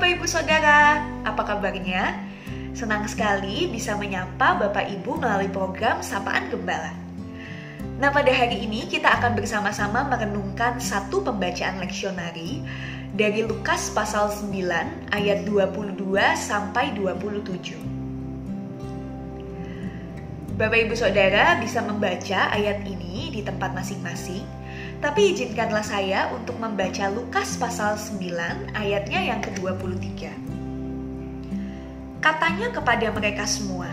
Bapak Ibu Saudara, apa kabarnya? Senang sekali bisa menyapa Bapak Ibu melalui program Sapaan Gembala. Nah, pada hari ini kita akan bersama-sama merenungkan satu pembacaan leksionari dari Lukas pasal 9 ayat 22 sampai 27. Bapak Ibu Saudara bisa membaca ayat ini di tempat masing-masing, tapi izinkanlah saya untuk membaca Lukas pasal 9 ayatnya yang ke-23. Katanya kepada mereka semua,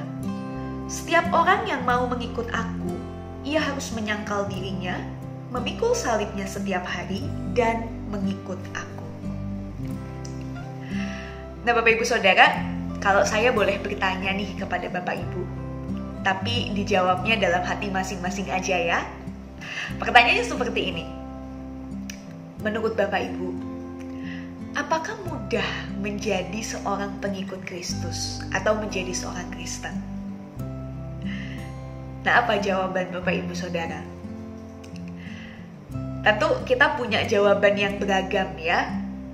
"Setiap orang yang mau mengikut aku, ia harus menyangkal dirinya, memikul salibnya setiap hari, dan mengikut aku." Nah, Bapak Ibu Saudara, kalau saya boleh bertanya nih kepada Bapak Ibu, tapi dijawabnya dalam hati masing-masing aja ya. Pertanyaannya seperti ini. Menurut Bapak Ibu, apakah mudah menjadi seorang pengikut Kristus atau menjadi seorang Kristen? Nah, apa jawaban Bapak Ibu Saudara? Tentu kita punya jawaban yang beragam ya,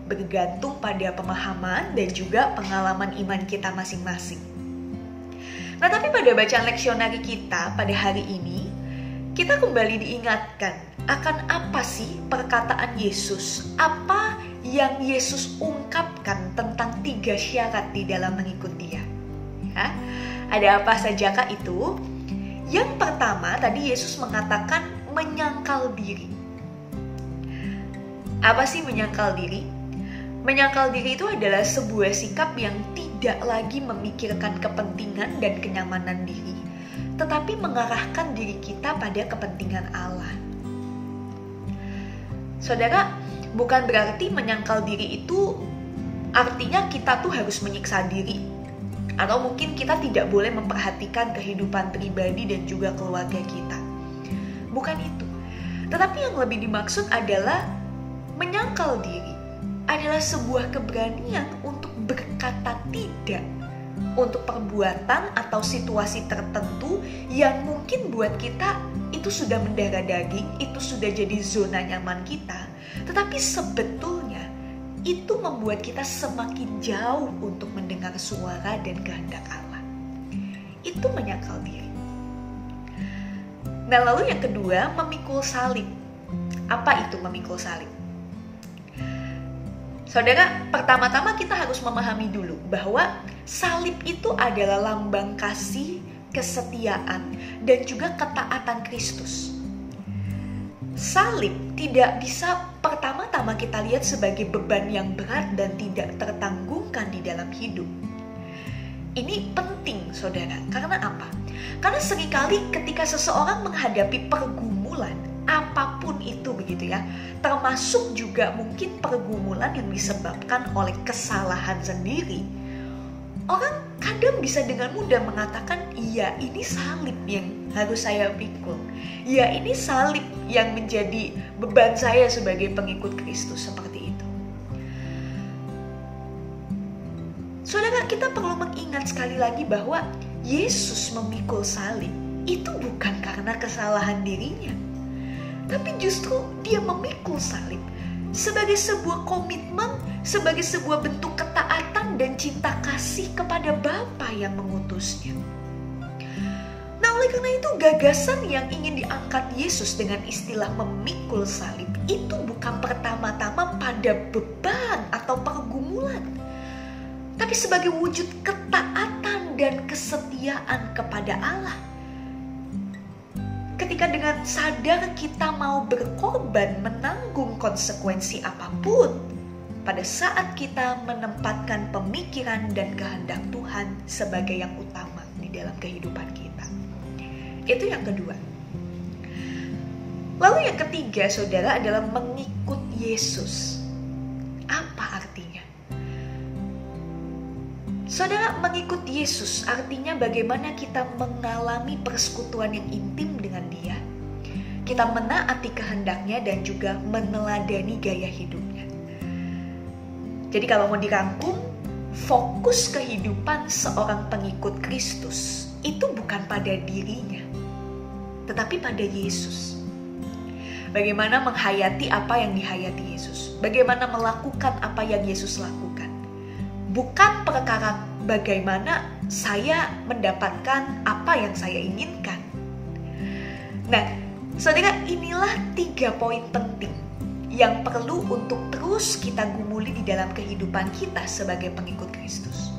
bergantung pada pemahaman dan juga pengalaman iman kita masing-masing. Nah, tapi pada bacaan leksionari kita pada hari ini, kita kembali diingatkan akan apa sih perkataan Yesus, apa yang Yesus ungkapkan tentang 3 syarat di dalam mengikut Dia. Ya, ada apa sajakah itu? Yang pertama, tadi Yesus mengatakan menyangkal diri. Apa sih menyangkal diri? Menyangkal diri itu adalah sebuah sikap yang tidak lagi memikirkan kepentingan dan kenyamanan diri, tetapi mengarahkan diri kita pada kepentingan Allah. Saudara, bukan berarti menyangkal diri itu artinya kita tuh harus menyiksa diri, atau mungkin kita tidak boleh memperhatikan kehidupan pribadi dan juga keluarga kita. Bukan itu. Tetapi yang lebih dimaksud adalah menyangkal diri adalah sebuah keberanian untuk berkata tidak untuk perbuatan atau situasi tertentu yang mungkin buat kita itu sudah mendarah daging, itu sudah jadi zona nyaman kita, tetapi sebetulnya itu membuat kita semakin jauh untuk mendengar suara dan kehendak Allah. Itu menyangkal diri. Nah, lalu yang kedua, memikul salib. Apa itu memikul salib? Saudara, pertama-tama kita harus memahami dulu bahwa salib itu adalah lambang kasih, kesetiaan, dan juga ketaatan Kristus. Salib tidak bisa pertama-tama kita lihat sebagai beban yang berat dan tidak tertanggungkan di dalam hidup. Ini penting, saudara. Karena apa? Karena seringkali ketika seseorang menghadapi pergumulan, apapun itu begitu ya, termasuk juga mungkin pergumulan yang disebabkan oleh kesalahan sendiri, orang kadang bisa dengan mudah mengatakan, iya ini salib yang harus saya pikul, ya ini salib yang menjadi beban saya sebagai pengikut Kristus, seperti itu. Saudara, kita perlu mengingat sekali lagi bahwa Yesus memikul salib itu bukan karena kesalahan dirinya, tapi justru Dia memikul salib sebagai sebuah komitmen, sebagai sebuah bentuk ketaatan dan cinta kasih kepada Bapa yang mengutusnya. Nah, oleh karena itu gagasan yang ingin diangkat Yesus dengan istilah memikul salib itu bukan pertama-tama pada beban atau pergumulan, tapi sebagai wujud ketaatan dan kesetiaan kepada Allah. Ketika dengan sadar kita mau berkorban menanggung konsekuensi apapun pada saat kita menempatkan pemikiran dan kehendak Tuhan sebagai yang utama di dalam kehidupan kita. Itu yang kedua. Lalu yang ketiga, saudara, adalah mengikut Yesus. Apa artinya? Saudara, mengikut Yesus artinya bagaimana kita mengalami persekutuan yang intim dengan Dia. Kita menaati kehendaknya dan juga meneladani gaya hidupnya. Jadi kalau mau dirangkum, fokus kehidupan seorang pengikut Kristus itu bukan pada dirinya, tetapi pada Yesus. Bagaimana menghayati apa yang dihayati Yesus, bagaimana melakukan apa yang Yesus lakukan. bukan perkara bagaimana saya mendapatkan apa yang saya inginkan. Nah, saudara, inilah 3 poin penting yang perlu untuk terus kita gumuli di dalam kehidupan kita sebagai pengikut Kristus.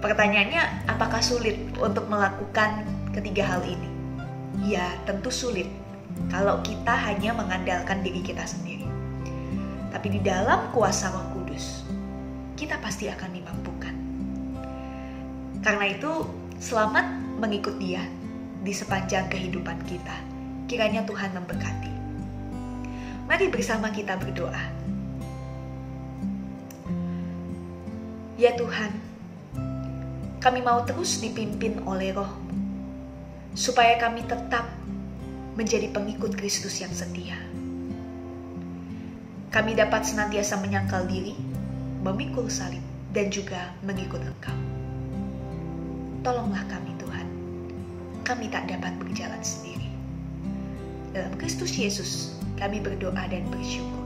Pertanyaannya, apakah sulit untuk melakukan ketiga hal ini? Ya, tentu sulit kalau kita hanya mengandalkan diri kita sendiri. Tapi di dalam kuasa Roh Kudus, kita pasti akan dimampukan. Karena itu, selamat mengikut Dia di sepanjang kehidupan kita. Kiranya Tuhan memberkati. Mari bersama kita berdoa. Ya Tuhan, kami mau terus dipimpin oleh Roh-Mu, supaya kami tetap menjadi pengikut Kristus yang setia. Kami dapat senantiasa menyangkal diri, memikul salib, dan juga mengikut Engkau. Tolonglah kami Tuhan, kami tak dapat berjalan sendiri. Dalam Kristus Yesus kami berdoa dan bersyukur.